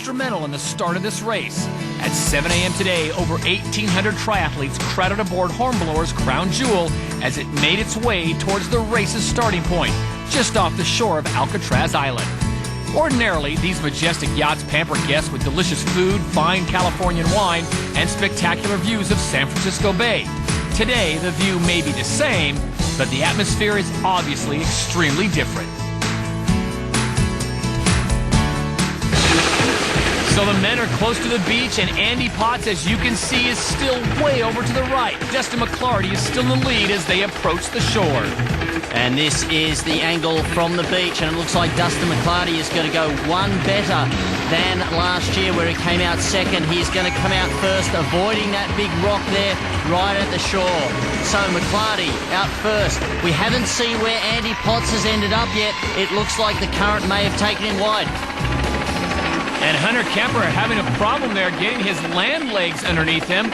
instrumental in the start of this race. At 7 a.m. today, over 1,800 triathletes crowded aboard Hornblower's Crown Jewel as it made its way towards the race's starting point, just off the shore of Alcatraz Island. Ordinarily, these majestic yachts pamper guests with delicious food, fine Californian wine, and spectacular views of San Francisco Bay. Today, the view may be the same, but the atmosphere is obviously extremely different. So the men are close to the beach, and Andy Potts, as you can see, is still way over to the right. Dustin McClarty is still in the lead as they approach the shore. And this is the angle from the beach, and it looks like Dustin McClarty is going to go one better than last year where he came out second. He's going to come out first, avoiding that big rock there right at the shore. So McClarty out first. We haven't seen where Andy Potts has ended up yet. It looks like the current may have taken him wide. And Hunter Kemper having a problem there getting his land legs underneath him.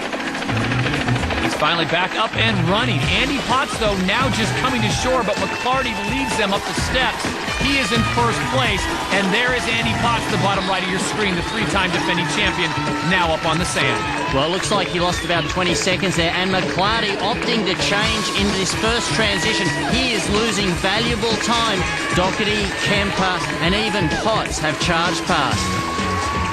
He's finally back up and running. Andy Potts, though, now just coming to shore, but McClarty leads them up the steps. He is in first place, and there is Andy Potts, the bottom right of your screen, the three-time defending champion, now up on the sand. Well, it looks like he lost about 20 seconds there, and McClarty opting to change into this first transition. He is losing valuable time. Doherty, Kemper, and even Potts have charged past.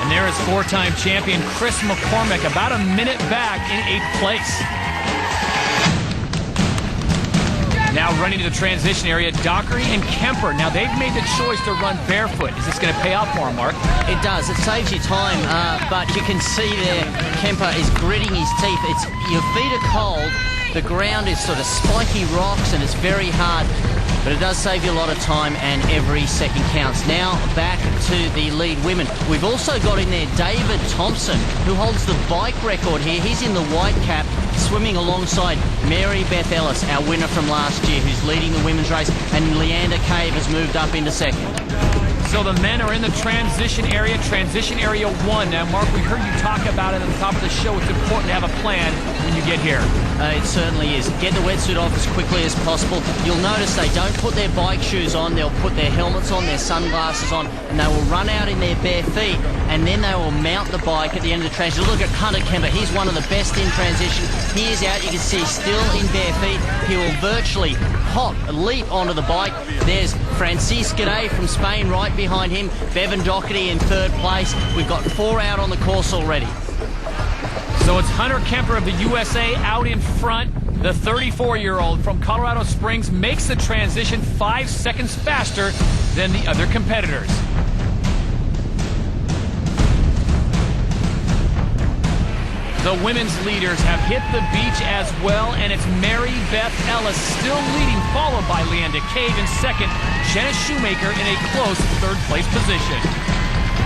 And there is four-time champion Chris McCormick, about a minute back in 8th place. Now running to the transition area, Doherty and Kemper. Now they've made the choice to run barefoot. Is this going to pay off for him, Mark? It does. It saves you time, but you can see there Kemper is gritting his teeth. Your feet are cold. The ground is sort of spiky rocks and it's very hard. But it does save you a lot of time, and every second counts. Now back to the lead women. We've also got in there David Thompson, who holds the bike record here. He's in the white cap, swimming alongside Mary Beth Ellis, our winner from last year, who's leading the women's race, and Leander Cave has moved up into second. So the men are in the transition area 1. Now, Mark, we heard you talk about it at the top of the show. It's important to have a plan when you get here. It certainly is. Get the wetsuit off as quickly as possible. You'll notice they don't put their bike shoes on. They'll put their helmets on, their sunglasses on, and they will run out in their bare feet, and then they will mount the bike at the end of the transition. Look at Hunter Kemper. He's one of the best in transition. He is out. You can see still in bare feet. He will virtually leap onto the bike. There's Francis Gaudet from Spain right behind him. Bevan Doherty in third place. We've got 4 out on the course already. So it's Hunter Kemper of the USA out in front. The 34-year-old from Colorado Springs makes the transition 5 seconds faster than the other competitors. The women's leaders have hit the beach as well, and it's Mary Beth Ellis still leading, followed by Leander Cave in second, Jenna Shoemaker in a close third-place position.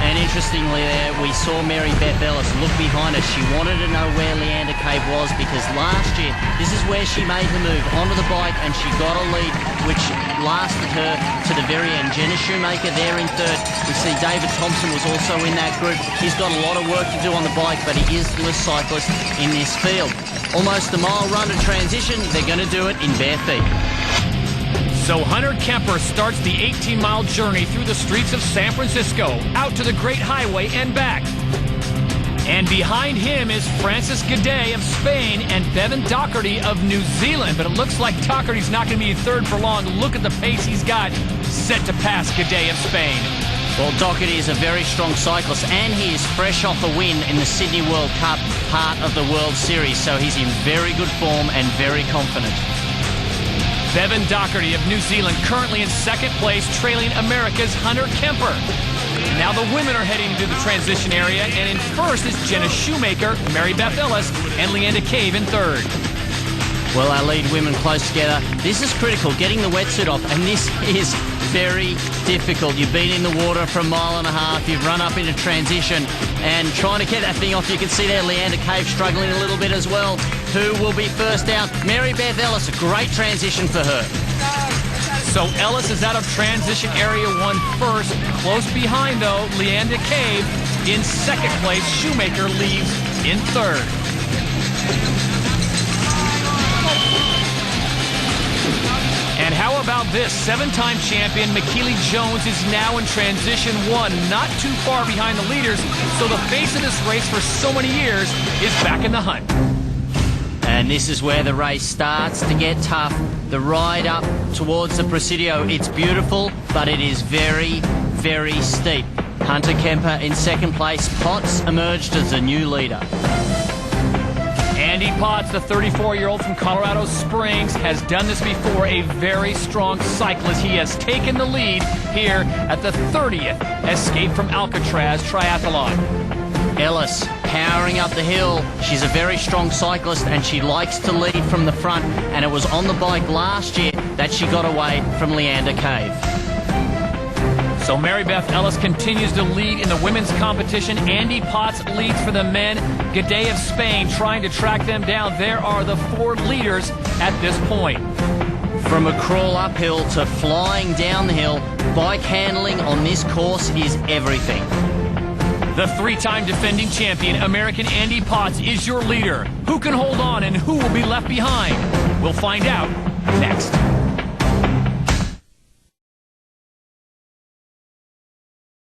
And interestingly there, we saw Mary Beth Ellis look behind her. She wanted to know where Leander Cave was, because last year, this is where she made her move onto the bike, and she got a lead, which lasted her to the very end. Jenna Shoemaker there in third. We see David Thompson was also in that group. He's got a lot of work to do on the bike, but he is the cyclist in this field. Almost a mile run to transition. They're going to do it in bare feet. So Hunter Kemper starts the 18-mile journey through the streets of San Francisco, out to the Great Highway and back. And behind him is Francis Gaudet of Spain and Bevan Doherty of New Zealand. But it looks like Doherty's not going to be third for long. Look at the pace he's got, set to pass Gaudet of Spain. Well, Doherty is a very strong cyclist, and he is fresh off a win in the Sydney World Cup, part of the World Series. So he's in very good form and very confident. Bevan Doherty of New Zealand currently in second place, trailing America's Hunter Kemper. Now the women are heading to the transition area, and in first is Jenna Shoemaker, Mary Beth Ellis, and Leander Cave in third. Well, our lead women close together. This is critical, getting the wetsuit off, and this is very difficult. You've been in the water for a mile and a half, you've run up into transition, and trying to get that thing off. You can see there Leander Cave struggling a little bit as well. Who will be first out? Mary Beth Ellis, a great transition for her. So Ellis is out of transition area 1 first. Close behind, though, Leander Cave in second place. Shoemaker leaves in third. And how about this? 7-time champion McKeely Jones is now in transition 1, not too far behind the leaders, so the face of this race for so many years is back in the hunt. And this is where the race starts to get tough. The ride up towards the Presidio, it's beautiful, but it is very, very steep. Hunter Kemper in second place. Potts emerged as the new leader. Andy Potts, the 34-year-old from Colorado Springs, has done this before. A very strong cyclist. He has taken the lead here at the 30th Escape from Alcatraz Triathlon. Ellis powering up the hill. She's a very strong cyclist and she likes to lead from the front, and it was on the bike last year that she got away from Leander Cave. So Mary Beth Ellis continues to lead in the women's competition. Andy Potts leads for the men. Gaudet of Spain trying to track them down. There are the 4 leaders at this point. From a crawl uphill to flying down the hill, bike handling on this course is everything. The 3-time defending champion, American Andy Potts, is your leader. Who can hold on and who will be left behind? We'll find out next.